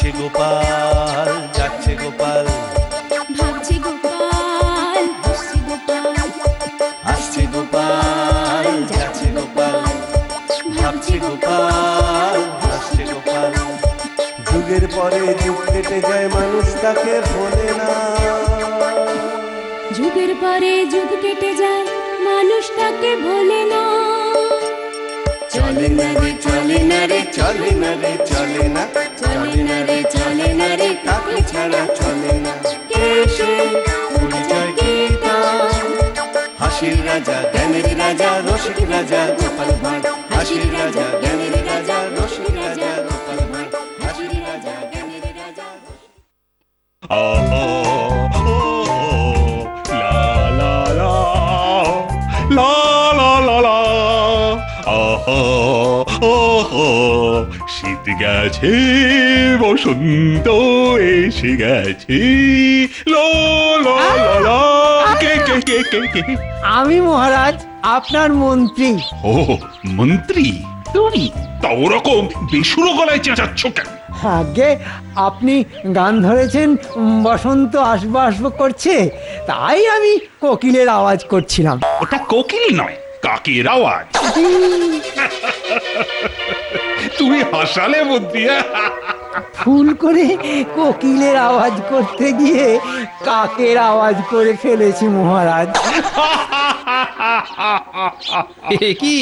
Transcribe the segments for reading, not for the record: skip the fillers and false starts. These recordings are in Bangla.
আসছে গোপাল, যাচ্ছে গোপাল, ভাবছে গোপাল, হাসছে গোপাল, আসছে গোপাল, যাচ্ছে গোপাল, ভাবছে গোপাল, হাসছে গোপাল। যুগের পরে যুগ কেটে যায়, মানুষ তাকে ভোলে না। যুগের পরে যুগ কেটে যায়, মানুষ তাকে ভোলে না। চলে না রে, চলে না রে, চলে না রে, চলে না, চলে না রে, চলে না রে, তাকে ছাড়া চলে না। কে সে? পরিচয় কি তার? হাসির রাজা, জ্ঞানের রাজা, রসিক রাজা গোপাল ভাঁড়। হাসির রাজা, জ্ঞানের রাজা, রসিক রাজা গোপাল ভাঁড়। হাসির রাজা, জ্ঞানের রাজা। শীত গেছে, বসন্ত এসে গেছে। লা লা লা লা। কে কে কে কে কে? আমি মহারাজ আপনার মন্ত্রী। ও মন্ত্রী তুমি? তা ওরকম বেসুরো গলায় চেঁচাচ্ছ কেন? আগে আপনি গান ধরেছেন, বসন্ত আসবো আসবো করছে, তাই আমি কোকিলের আওয়াজ করছিলাম। ওটা কোকিল নয়, কাকের আওয়াজ। তুমি হাসালে মন্ত্রী। ফুল করে কোকিলের আওয়াজ করতে গিয়ে কাকের আওয়াজ করে ফেলেছি মহারাজ। এ কি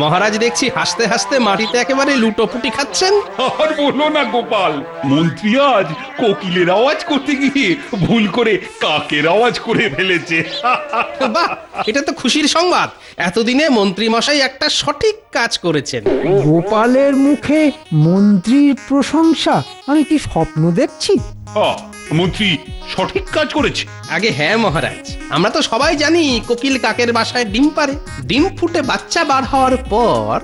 মহারাজ, দেখছি হাসতে হাসতে মাটিতে একেবারে লুটোপুটি খাচ্ছেন। আর বলো না গোপাল, মন্ত্রী আজ কোকিলের আওয়াজ করতে গিয়ে ভুল করে কাকের আওয়াজ করে ফেলেছে। বাহ, এটা তো খুশির সংবাদ। এতদিনে মন্ত্রী মশাই একটা সঠিক কাজ করেছেন। গোপালের মুখে মন্ত্রীর প্রশংসা, আমি কি স্বপ্ন দেখছি? মন্ত্রী সঠিক কাজ করেছে। আগে হ্যাঁ মহারাজ, আমরা তো সবাই জানি কোকিল কাকের বাসায় ডিম পারে। ডিম ফুটে বাচ্চা বার হওয়ার পর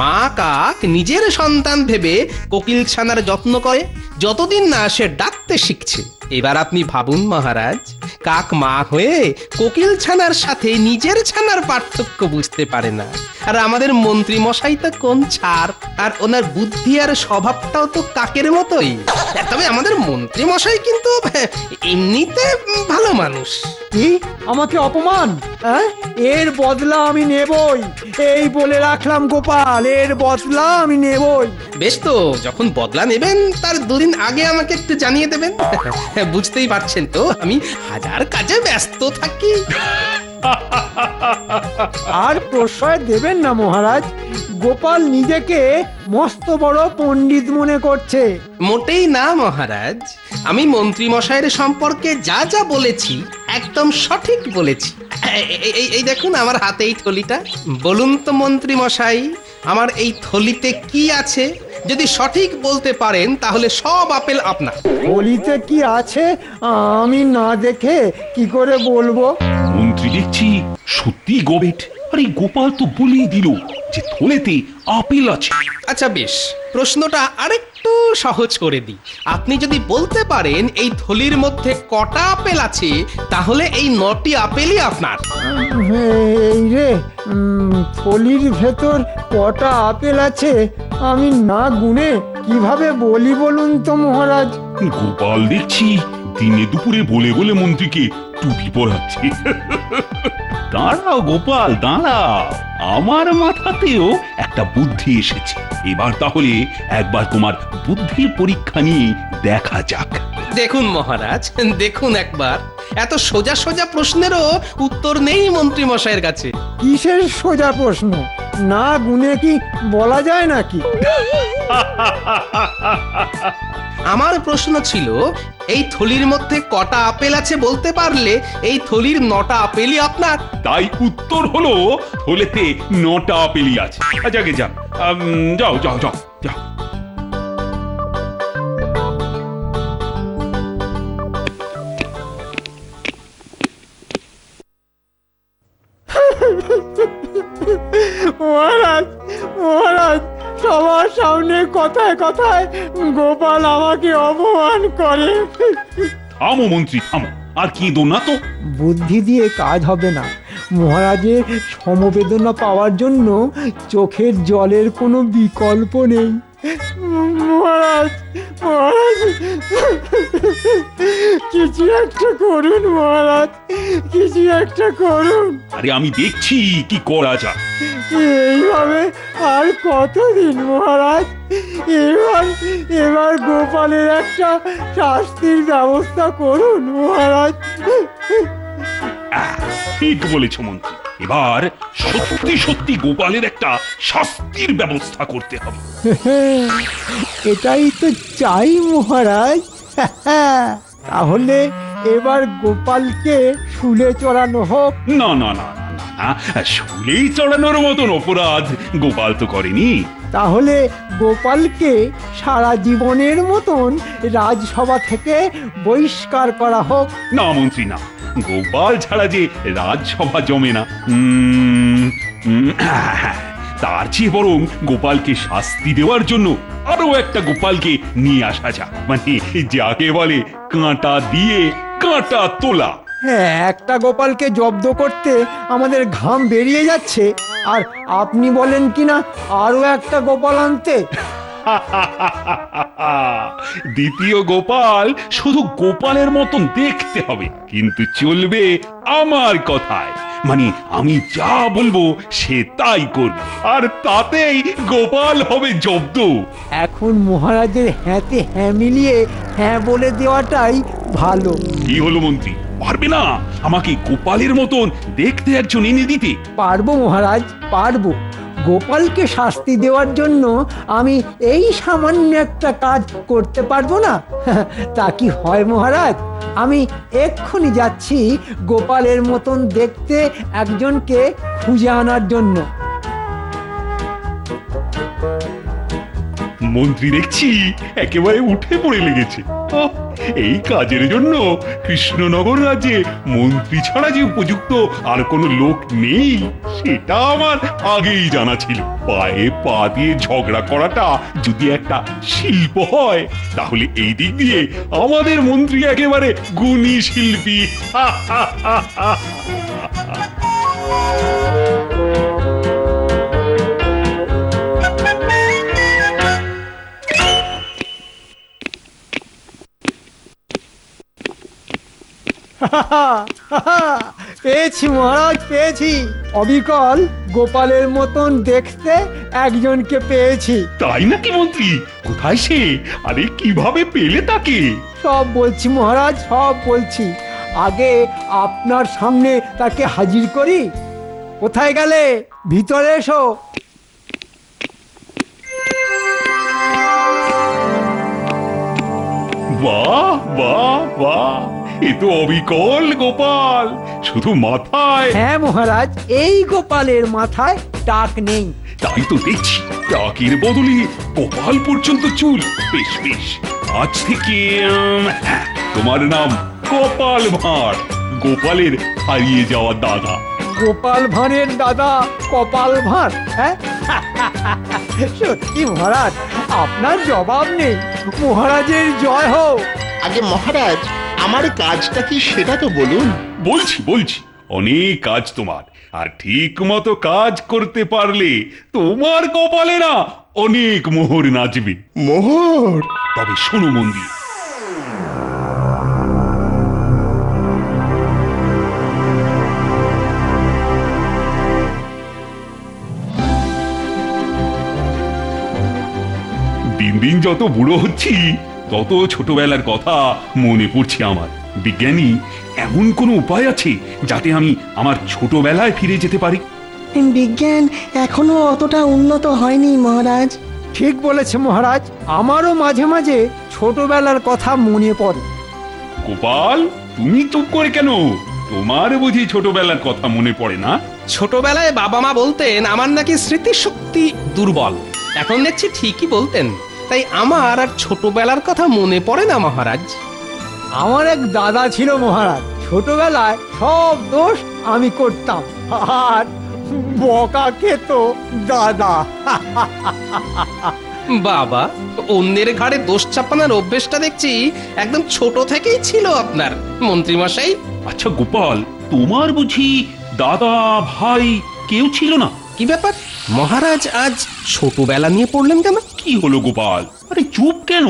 মা কাক নিজের সন্তান ভেবে কোকিল ছানার যত্ন করে, যতদিন না সে ডাকতে শিখছে। এবার আপনি ভাবুন মহারাজ, কাক মা হয়ে কোকিল ছানার সাথে নিজের ছানার পার্থক্য বুঝতে পারে না। আর আমাদের মন্ত্রী মশাই তো কোন ছাড়, আর ওনার বুদ্ধি আর স্বভাবটাও তো কাকের মতোই। তবে আমাদের মন্ত্রী মশাই কিন্তু এমনিতে ভালো মানুষ। কি আমাকে অপমান? হ্যাঁ, এর বদলা আমি নেবই, এই বলে রাখলাম গোপাল, এর বদলা আমি নেবই। বেশ, তো যখন বদলা নেবেন তার দুদিন আগে আমাকে একটু জানিয়ে দেবেন। বুঝতেই পারছেন তো আমি হাজার কাজে ব্যস্ত থাকি। আর প্রশ্রয় দেবেন না মহারাজ, গোপাল নিজেকে মস্ত বড় পণ্ডিত মনে করছে। মোটেই না মহারাজ, আমি মন্ত্রী মশাইয়ের সম্পর্কে যা যা বলেছি একদম সঠিক বলেছি। এই দেখুন আমার হাতে এই থলিটা। বলুন তো মন্ত্রী মশাই, আমার এই থলিতে কি আছে? যদি সঠিক বলতে পারেন তাহলে সব আপেল আপনার। থলিতে কি আছে আমি না দেখে কি করে বলবো? মন্ত্রী দেখছি সত্যি গোবেট। আরে গোপাল তো বলেই দিল যে থলেতে আপেল আছে। আচ্ছা বেশ, প্রশ্নটা আরেকটু সহজ করে দিই। আপনি যদি বলতে পারেন এই থলির মধ্যে কটা আপেল আছে, তাহলে এই 9টি আপেলই আপনার। এই রে, থলির ভেতর কটা আপেল আছে আমি না গুনে কিভাবে বলি বলুন তো মহারাজ? গোপাল দেখছি দিনে দুপুরে বলে বলে মন্ত্রীকে টুপি পরাচ্ছে। দাঁড়াও গোপাল দাঁড়াও, আমার মাথাতেও একটা বুদ্ধি এসেছে। এবার তাহলে একবার তোমার বুদ্ধির পরীক্ষা নিয়ে দেখা যাক। দেখুন মহারাজ, দেখুন একবার, এত সোজা সোজা প্রশ্নেরও উত্তর নেই মন্ত্রী মশাইয়ের কাছে। কিসের সোজা প্রশ্ন? না গুনে কি বলা যায় নাকি? আমার প্রশ্ন ছিল, এই থলির মধ্যে কটা আপেল আছে বলতে পারলে এই থলির 9টা আপেলই আপনার। তাই উত্তর হলো থলেতে 9টা আপেলই আছে। যাকে যা, যাও যাও যাও যাও। মহারাজ মহারাজ, সবার সামনে কথায় কথায় গোপাল আমাকে অপমান করে। থামো মন্ত্রী থামো, আর কি দো না তো। বুদ্ধি দিয়ে কাজ হবে না মহারাজের সমবেদনা পাওয়ার জন্য চোখের জলের কোনো বিকল্প নেই। মহারাজ মহারাজ কিছু একটা করুন মহারাজ, কিছু একটা করুন। আরে আমি দেখছি কি করা যায়। এইভাবে আর কতদিন মহারাজ? এবার এবার গোপালের একটা শাস্তির ব্যবস্থা করুন মহারাজ। ঠিক বলেছ মন্ত্রী, এবার সত্যি সত্যি গোপালের একটা শাস্তির ব্যবস্থা করতে হবে। এটাই তো চাই মহারাজ। তাহলে এবার গোপালকে শুলে চড়ানো হোক। না না না না না, শুলেই চড়ানোর মতন অপরাধ গোপাল তো করেনি। তাহলে গোপালকে সারা জীবনের মতন রাজসভা থেকে বহিষ্কার করা হোক। না মন্ত্রী না, গোপাল ছাড়া যে রাজসভা জমে না। তার চেয়ে বরং গোপালকে শাস্তি দেওয়ার জন্য আরো একটা গোপালকে নিয়ে আসা যাক, মানে যাকে বলে কাঁটা দিয়ে কাঁটা তোলা। হ্যাঁ, একটা গোপালকে জব্দ করতে আমাদের ঘাম বেরিয়ে যাচ্ছে, আর আপনি বলেন কিনা আরো একটা গোপাল আনতে। দ্বিতীয় গোপাল শুধু গোপালের মতন দেখতে হবে, কিন্তু চলবে আমার কথায়, মানে আমি যা বলবো সে তাই করবে, আর তাতেই গোপাল হবে জব্দ। এখন মহারাজের হ্যাঁতে হ্যাঁ মিলিয়ে হ্যাঁ বলে দেওয়াটাই ভালো। কি হলো মন্ত্রী, পারবে না আমাকে গোপালের মতন দেখতে একজন এনে দিতে? পারবো মহারাজ, পারবো। গোপালকে শাস্তি দেওয়ার জন্য আমি এই সামান্য একটা কাজ করতে পারবো না? তা কি হয় মহারাজ? আমি এক্ষুনি যাচ্ছি গোপালের মতন দেখতে একজনকে খুঁজে আনার জন্য। মন্ত্রী দেখছি একেবারে উঠে পড়ে লেগেছে। আহ, এই কাজের জন্য কৃষ্ণনগর রাজ্যে মন্ত্রী ছাড়া যে উপযুক্ত আর কোনো লোক নেই সেটা আমার আগেই জানা ছিল। পায়ে পা দিয়ে ঝগড়া করাটা যদি একটা শিল্প হয়, তাহলে এই দিক দিয়ে আমাদের মন্ত্রী একেবারে গুণী শিল্পী। পেয়েছি মহারাজ, পেয়েছি। অবিকল গোপালের মতন দেখতে একজনকে পেয়েছি। তাই নাকি মন্ত্রী? কোথায় সে? আরে কিভাবে পেলে তাকে? সব বলছি মহারাজ, সব বলছি। আগে আপনার সামনে তাকে হাজির করি। কোথায় গেলে? ভিতরে এসো। বাহ বাহ বাহ, এ তো অবিকল গোপাল, শুধু মাথায়। হ্যাঁ মহারাজ, এই গোপালের মাথায় টাক নেই। তাই তো দেখছি, টাকের বদলে কপাল পর্যন্ত চুল। বেশ বেশ, আজ থেকে হ্যাঁ, তোমার নাম কপাল ভাঁড়, গোপালের হারিয়ে যাওয়া দাদা। গোপাল ভাঁড়ের দাদা কপাল ভাঁড়? হ্যাঁ, সত্যি মহারাজ, আপনার জবাব নেই। মহারাজের জয় হোক। আগে মহারাজ, আমার কাজটা কি সেটা তো বলুন। বলছি বলছি, অনেক কাজ তোমার, আর ঠিক মতো কাজ করতে পারলে তোমার কপালে না অনেক মোহর নাচবে। মোহর? তবে শোনো মন দিয়ে, দিন দিন যত বুড়ো হচ্ছি তত ছোটবেলার কথা মনে পড়ছে আমার। বিজ্ঞানী, এমন কোনো উপায় আছে যাতে আমি আমার ছোটবেলায় ফিরে যেতে পারি? বিজ্ঞান এখনো অতটা উন্নত হয়নি মহারাজ। ঠিক বলেছে মহারাজ, আমারও মাঝে মাঝে ছোটবেলার কথা মনে পড়ে। গোপাল, তুমি চুপ করে কেন? তোমার বুঝি ছোটবেলার কথা মনে পড়ে না? ছোটবেলায় বাবা মা বলতেন আমার নাকি স্মৃতিশক্তি দুর্বল। এখন দেখছি ঠিকই বলতেন, তাই আমার আর ছোটবেলার কথা মনে পড়ে না মহারাজ। আমার এক দাদা ছিল মহারাজ, ছোটবেলায় সব দোষ আমি করতাম, আর বকা খেত দাদা। বাবা, অন্যের ঘাড়ে দোষ চাপানোর অভ্যেসটা দেখছি একদম ছোট থেকেই ছিল আপনার, মন্ত্রীমশাই। আচ্ছা গোপাল, তোমার বুঝি দাদা ভাই কেউ ছিল না? কি ব্যাপার মহারাজ, আজ ছোটবেলা নিয়ে পড়লেন কেন? কি হলো গোপাল? আরে চুপ কেন?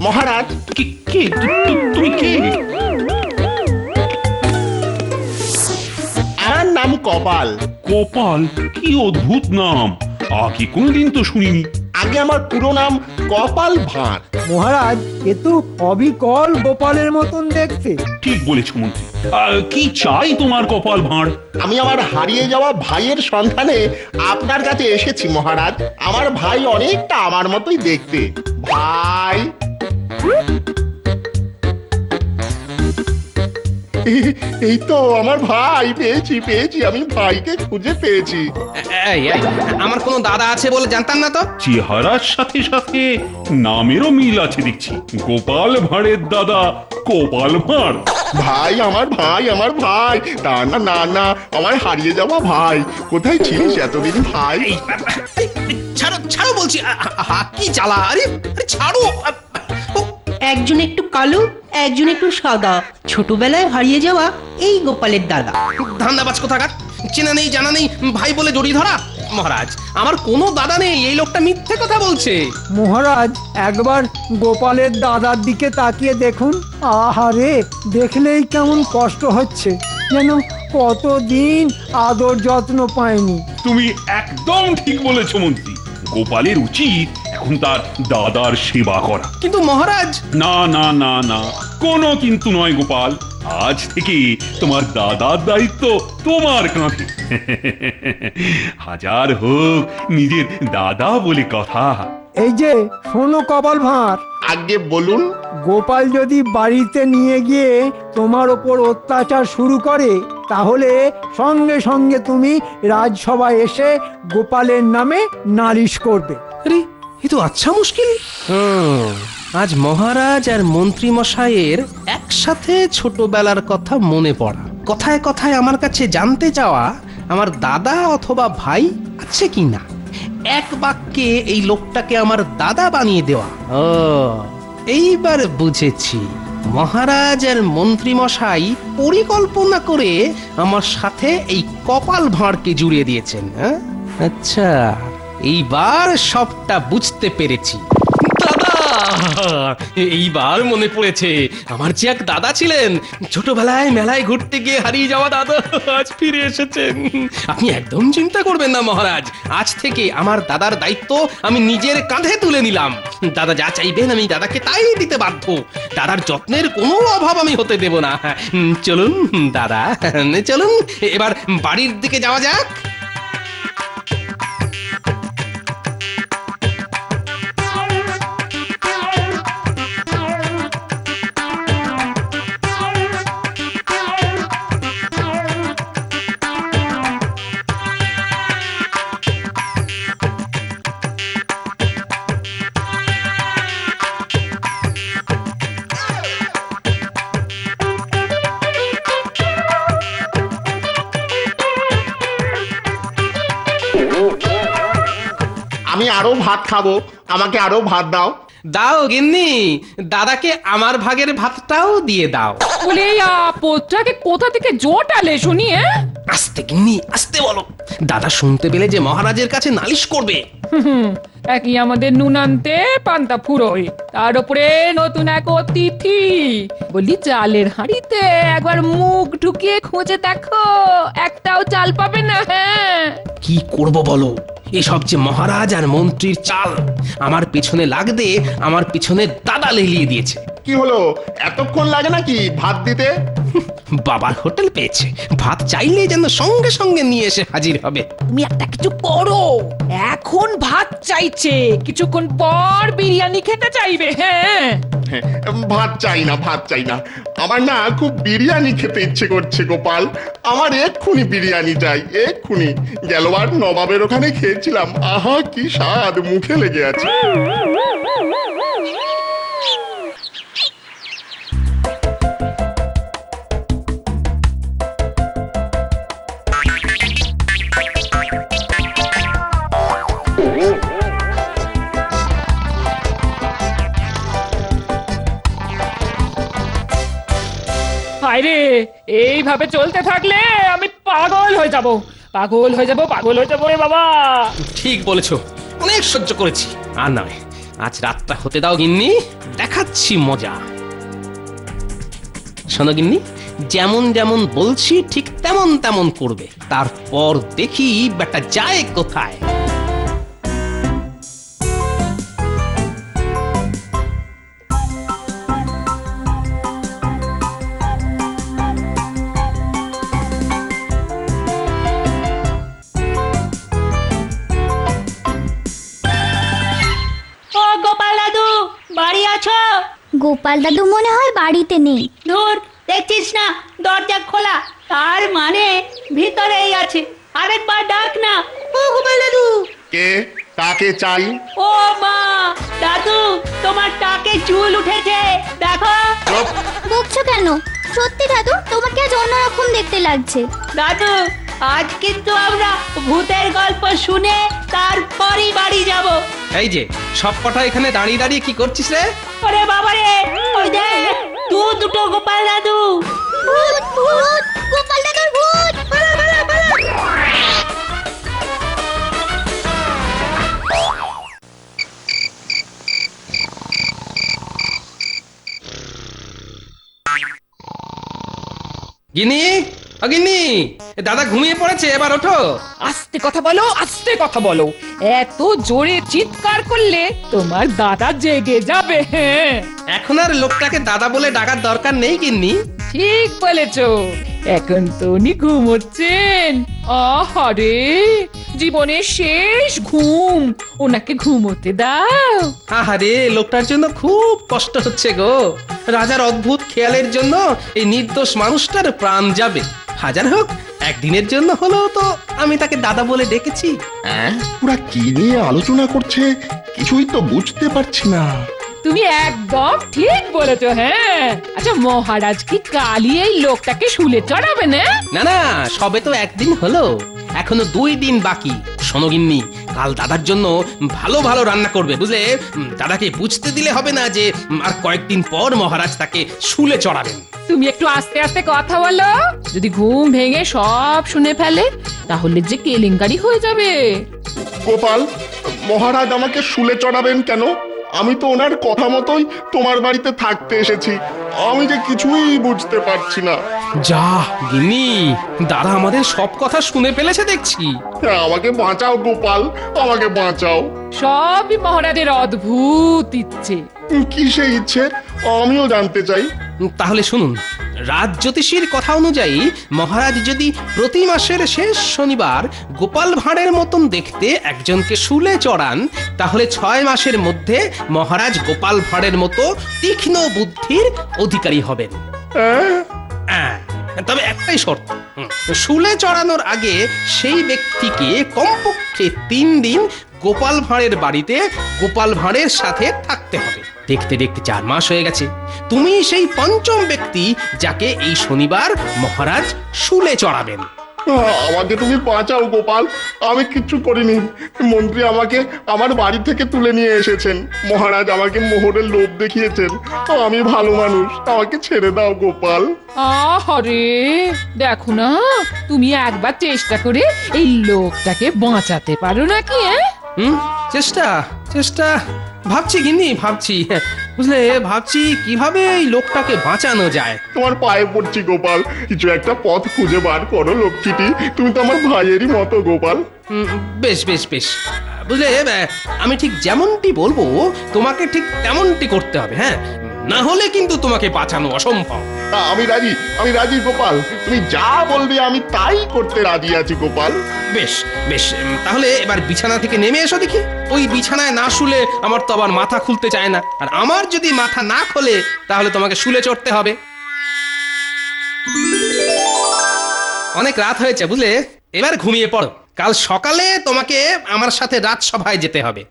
মহারাজ, তুমি কে? আমার নাম কপাল। কপাল? কি অদ্ভুত নাম, আগে কোনদিন তো শুনিনি। আগে আমার পুরো নাম কপাল ভাঁড়। মহারাজ এ তো অবিকল গোপালের মতন দেখতে। ঠিক বলেছ মন্ত্রী। কি চাই তোমার কপাল ভাঁড়? আমি আমার হারিয়ে যাওয়া ভাইয়ের সন্ধানে আপনার কাছে এসেছি মহারাজ। আমার ভাই অনেকটা আমার মতোই দেখতে। ভাই, এই তো আমার ভাই। পেয়েছি, আমি ভাইকে খুঁজে পেয়েছি। এই, এই, আমার কোনো দাদা আছে বলে জানতাম না তো। চেহারার সাথে সাথে নামেরও মিল আছে দেখছি। গোপাল ভাঁড়ের দাদা কপাল ভাঁড়। ভাই, আমার ভাই। না, আমার হারিয়ে যাওয়া ভাই। কোথায় ছিলিস এতদিন ভাই? ছাড়ো বলছি। কি জ্বালা! আরে ছাড়ো। একজন একটু কালো, একজন একটু সাদা, ছোটবেলায় হারিয়ে যাওয়া এই গোপালের দাদা। ধান্দাবাজ কোথাকার! চেনা নেই জানা নেই ভাই বলে জড়িয়ে ধরা। মহারাজ, আমার কোনো দাদা নেই। এই লোকটা মিথ্যে কথা বলছে। মহারাজ একবার গোপালের দাদার দিকে তাকিয়ে দেখুন। আহারে, দেখলেই কেমন কষ্ট হচ্ছে, যেন কতদিন আদর যত্ন পায়নি। তুমি একদম ঠিক বলেছ মন্ত্রী। গোপালের উচিত এখন তার দাদার সেবা করা। কিন্তু মহারাজ, না না না না, কোনো কিন্তু নয় গোপাল। আজ থেকে তোমার দাদার দায়িত্ব তোমার কাঁধে। হাজার হোক নিজের দাদা বলে কথা। এই যে শোনো কপাল ভাঁড়, আগে বলুন। গোপাল যদি বাড়িতে নিয়ে গিয়ে তোমার ওপর অত্যাচার শুরু করে, তাহলে সঙ্গে সঙ্গে তুমি রাজসভায় এসে গোপালের নামে নালিশ করবে। আরে এ তো আচ্ছা মুশকিল। আজ মহারাজ আর মন্ত্রী মশাইয়ের একসাথে ছোটবেলার কথা মনে পড়া, কথায় কথায় আমার কাছে জানতে চাওয়া আমার দাদা অথবা ভাই আছে কি না। এক বাক্যে এই লোকটাকে আমার দাদা বানিয়ে দেওয়া। ও, এইবার বুঝেছি। মহারাজ আর মন্ত্রী মশাই পরিকল্পনা করে আমার সাথে এই কপাল ভাঁড়কে জুড়িয়ে দিয়েছেন। হ্যাঁ, আচ্ছা, এইবার সবটা বুঝতে পেরেছি। দাদা, এইবার মনে পড়েছে। আমার যে এক দাদা ছিলেন, ছোটবেলায় মেলায় ঘুরতে গিয়ে হারিয়ে যাওয়া দাদা আজ ফিরে এসেছেন। আপনি একদম চিন্তা করবেন না মহারাজ। আজ থেকে আমার দাদার দায়িত্ব আমি নিজের কাঁধে তুলে নিলাম। দাদা যা চাইবেন আমি দাদাকে তাই দিতে বাধ্য। দাদার যত্নের কোনো অভাব আমি হতে দেব না। চলুন দাদা, চলুন এবার বাড়ির দিকে যাওয়া যাক। আমি আরো ভাত খাবো, আমাকে আরো ভাত দাও। দাও গিন্নি, দাদাকে আমার ভাগের ভাতটাও দিয়ে দাও। বলে এই আপদটাকে কোথা থেকে জোটালে শুনি? আস্তে গিন্নি, আস্তে বলো। দাদা শুনতে পেলে যে মহারাজের কাছে নালিশ করবে। একই আমাদের নুন আনতে পান্তা ফুরোয়, তার উপরে নতুন এক অতিথি। বলি চালের হাঁড়িতে একবার মুখ ঢুকিয়ে খুঁজে দেখো, একটাও চাল পাবে না। হ্যাঁ, কি করব বলো? এসব যে মহারাজ আর মন্ত্রীর চাল, আমার পিছনে লাগতে আমার পিছনে দাদা লেলিয়ে দিয়েছে। কি হলো, এতক্ষণ লাগে নাকি ভাত দিতে? বাবার হোটেল পেয়েছে, ভাত চাইলে যেন সঙ্গে সঙ্গে নিয়ে এসে হাজির হবে। তুমি একটা কিছু করো। এখন ভাত চাইছে, কিছুক্ষণ পর বিরিয়ানি খেতে চাইবে। হ্যাঁ, ভাত চাই না, আমার না খুব বিরিয়ানি খেতে ইচ্ছে করছে গোপাল। আমার এক্ষুনি বিরিয়ানি চাই, এক্ষুনি। গেলবার নবাবের ওখানে খেয়েছিলাম, আহা কি স্বাদ, মুখে লেগে আছে। আরে এইভাবে চলতে থাকলে আমি পাগল হয়ে যাব রে বাবা। ঠিক বলেছো, অনেক সহ্য করেছি। আর নয়, আজ রাতটা হতে দাও গিন্নি, দেখাচ্ছি মজা। শোনো গিন্নি, যেমন যেমন বলছি ঠিক তেমন তেমন করবে, তারপর দেখি বেটা যায় কোথায়। ও গোপাল দাদু, বাড়ি আছো? গোপাল দাদু মনে হয় বাড়িতে নেই। ধুর, দেখছিস না দরজা খোলা, তার মানে ভিতরেই আছে। আরেকবার ডাক না। ও গোপাল দাদু, কে? কাকে চাই? ও মা, দাদু তোমার টাকে চুল উঠেছে, দেখো। চুপ! বকছো কেন? সত্যি দাদু, তোমাকে আজ অন্যরকম দেখতে লাগছে। দাদু, আজ কিন্তু আমরা ভূতের গল্প শুনে তারপরই বাড়ি যাব। এই যে সব কটা এখানে দাঁড়িয়ে দাঁড়িয়ে কি করছিস রে? ওরে বাবা রে, ওই দেখ দুটো গোপাল দাদু। ভূত ভূত, গোপাল দাদুর ভূত! পালা পালা পালা! গিনি, ও গিন্নি, দাদা ঘুমিয়ে পড়েছে, এবার ওঠো। আস্তে কথা বলো, আস্তে কথা বলো। এত জোরে চিৎকার করলে তোমার দাদা জেগে যাবে। হ্যাঁ, এখন আর লোকটাকে দাদা বলে ডাকার দরকার নেই গিন্নি। ঠিক বলেছো। এখন তো উনি ঘুমোচ্ছেন। আহারে, জীবনের শেষ ঘুম, ওনাকে ঘুমোতে দাও। আহারে, লোকটার জন্য খুব কষ্ট হচ্ছে গো। রাজার অদ্ভুত খেয়ালের জন্য এই নির্দোষ মানুষটার প্রাণ যাবে। হাজার হোক, একদিনের জন্য হলেও তো আমি তাকে দাদা বলে ডেকেছি। হ্যাঁ, ওরা কি নিয়ে আলোচনা করছে কিছুই তো বুঝতে পারছি না। তুমি একদম ঠিক বলেছো। হ্যাঁ, আচ্ছা মহারাজ কি কালই এই লোকটাকে শুলে চড়াবে না? না না, সবে তো একদিন হলো, এখনো 2 দিন বাকি। শোনো গিন্নি, কাল দাদার জন্য ভালো ভালো রান্না করবে, বুঝলে? দাদাকে বুঝতে দিলে হবে না যে আর কয়েকদিন পর মহারাজ তাকে শুলে চড়াবেন। তুমি একটু আস্তে আস্তে কথা বলো। যদি ঘুম ভেঙে সব শুনে ফেলে তাহলে যে কেলেঙ্কারি হয়ে যাবে। গোপাল, মহারাজ আমাকে শুলে চড়াবেন কেন? আমি তো ওনার কথা মতোই তোমার বাড়িতে থাকতে এসেছি। আমি যে কিছুই বুঝতে পারছি না। যা গিন্নি, দাদা আমাদের সব কথা শুনে ফেলেছে দেখছি। আমাকে বাঁচাও গোপাল, আমাকে বাঁচাও। সবই মহারাজের অদ্ভুত ইচ্ছে। কি সেই ইচ্ছে আমিও জানতে চাই। তাহলে শুনুন, রাজ জ্যোতিষীর কথা অনুযায়ী মহারাজ যদি প্রতি মাসের শেষ শনিবার গোপাল ভাঁড়ের মতন দেখতে একজনকে শুলে চড়ান, তাহলে 6 মাসের মধ্যে মহারাজ গোপাল ভাঁড়ের মতো তীক্ষ্ণ বুদ্ধির অধিকারী হবেন। হ্যাঁ, তবে একটাই শর্ত, শুলে চড়ানোর আগে সেই ব্যক্তিকে কমপক্ষে 3 দিন গোপাল ভাঁড়ের বাড়িতে গোপাল ভাঁড়ের সাথে থাকতে হবে। দেখতে দেখতে 4 মাস হয়ে গেছে। তুমি সেই 5ম ব্যক্তি যাকে এই শনিবার মহারাজ শুলে চড়াবেন। আমাকে তুমি বাঁচাও গোপাল, আমি কিচ্ছু করিনি। মন্ত্রী আমাকে আমার বাড়ি থেকে তুলে নিয়ে এসেছেন। মহারাজ আমাকে মোহরের লোভ দেখিয়েছেন। আমি ভালো মানুষ, আমাকে ছেড়ে দাও গোপাল। আহারে, দেখো না, তুমি একবার চেষ্টা করে এই লোকটাকে বাঁচাতে পারো নাকি? চেষ্টা চেষ্টা ভাবছি গিন্নি, ভাবছি, বুঝলে, ভাবছি কিভাবে এই লোকটাকে বাঁচানো যায়। তোমার পায়ে পড়ছি গোপাল, কিছু একটা পথ খুঁজে বার করো লক্ষ্মীটি। তুমি তো আমার ভাইয়েরই মতো গোপাল। বেশ বেশ বেশ, বুঝলে, আমি ঠিক যেমনটি বলবো তোমাকে ঠিক তেমনটি করতে হবে। হ্যাঁ, না হলে কিন্তু তোমাকে বাঁচানো অসম্ভব। আমি রাজি, আমি রাজি গোপাল। তুমি যা বলবে আমি তাই করতে রাজি আছি গোপাল। বেশ বেশ, তাহলে এবার বিছানা থেকে নেমে এসো দেখি। ওই বিছানায় না শুলে আমার তো আবার মাথা খুলতে চায় না, আর আমার যদি মাথা না খোলে তাহলে তোমাকে শুলে চড়তে হবে। অনেক রাত হয়েছে, বুঝলে, এবার ঘুমিয়ে পড়ো। কাল সকালে তোমাকে আমার সাথে রাজসভায় যেতে হবে।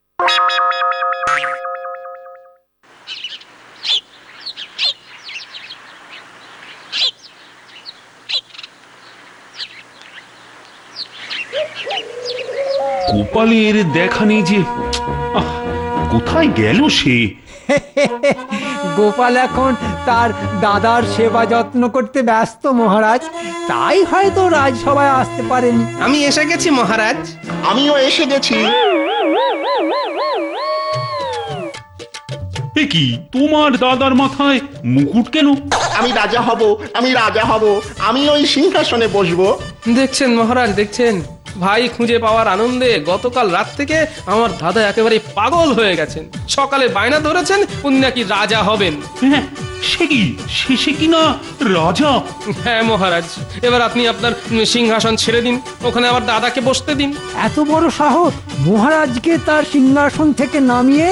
গোপালের দেখা নেই যে। কোথায় গেল সে? গোপাল এখন তার দাদার সেবা যত্ন করতে ব্যস্ত মহারাজ, তাই হয়তো রাজসভায় আসতে পারেনি। আমি এসে গেছি মহারাজ। আমিও এসে গেছি। এ কি তোমার দাদার মাথায় মুকুট কেন? আমি রাজা হব, আমি রাজা হব, আমি ওই সিংহাসনে বসবো। দেখছেন মহারাজ, দেখছেন ভাই খুঁজে পাওয়ার আনন্দে গতকাল রাত থেকে আমার দাদা একেবারে পাগল হয়ে গেছেন। সকালে বায়না ধরেছেন উনি নাকি রাজা হবেন। হ্যাঁ, সে কি শেষে কিনা রাজা? হ্যাঁ মহারাজ, এবার আপনি আপনার সিংহাসন ছেড়ে দিন, ওখানে আমার দাদাকে বসতে দিন। এত বড় সাহস! মহারাজকে তার সিংহাসন থেকে নামিয়ে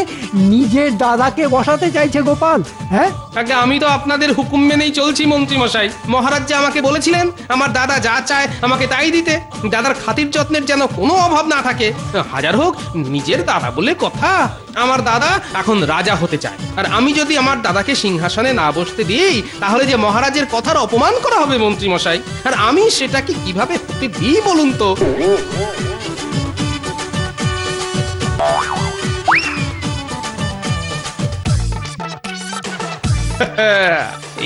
নিজের দাদাকে বসাতে চাইছে গোপাল। হ্যাঁ, আগে আমি তো আপনাদের হুকুম মেনেই চলছি মন্ত্রী মশাই। মহারাজ যে আমাকে বলেছিলেন আমার দাদা যা চায় আমাকে তাই দিতে, দাদার খাতির যত্নের যেন কোনো অভাব না থাকে। হাজার হোক নিজের দাদা বলে কথা। আমার দাদা এখন রাজা হতে চায়, আর আমি যদি আমার দাদাকে সিংহাসনে না বসতে দিই তাহলে যে মহারাজের কথার অপমান করা হবে মন্ত্রী মশাই, আর আমি সেটাকে কিভাবে হতে দিই বলুন তো?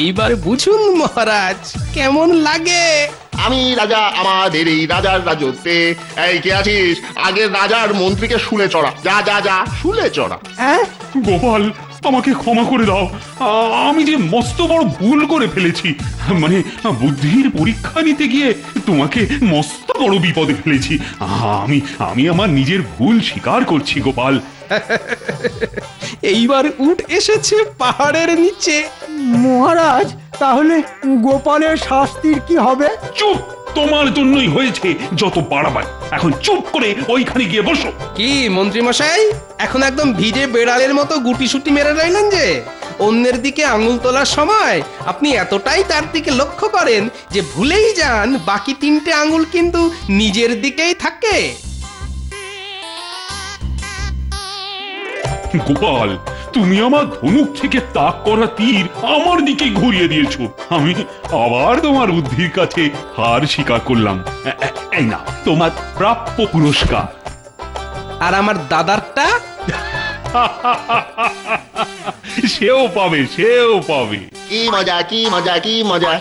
এইবার বুঝুন মহারাজ কেমন লাগে। আমি রাজা, আমাদের এই রাজার রাজত্বে। এই কে আছিস? আগের রাজার মন্ত্রীকে শুলে চড়া, যা যা যা শুলে চড়া। হ্যাঁ, গোপাল, আমাকে ক্ষমা করে দাও। আমি যে মস্ত বড় ভুল করে ফেলেছি। মানে বুদ্ধির পরীক্ষা নিতে গিয়ে তোমাকে মস্ত বড় বিপদে ফেলেছি। আমি আমার নিজের ভুল স্বীকার করছি গোপাল। এইবার উঠ এসেছে পাহাড়ের নিচে। মহারাজ, তাহলে গোপালের শাস্তির কি হবে? চুপ! তোমার জন্যই হয়েছে যত বাড়াবাড়ি। এখন চুপ করে ওইখানে গিয়ে বসো। কি মন্ত্রী মশাই, এখন একদম ভিজে বেড়ালের মতো গুটি সুটি মেরে রইলেন যে? অন্যের দিকে আঙুল তোলার সময় আপনি এতটাই তার দিকে লক্ষ্য করেন যে ভুলেই যান বাকি তিনটে আঙুল কিন্তু নিজের দিকেই থাকে। গোপাল, তুমি আমার ধনুক থেকে তাক করা তীর আমার দিকে ঘুরিয়ে দিয়েছো। আমি আবার তোমার বুদ্ধির কাছে হার স্বীকার করলাম। এই না তোমার প্রাপ্য পুরস্কার। আর আমার দাদারটা? সেও পাবে, সেও পাবে। কি মজা, কি মজা, কি মজা।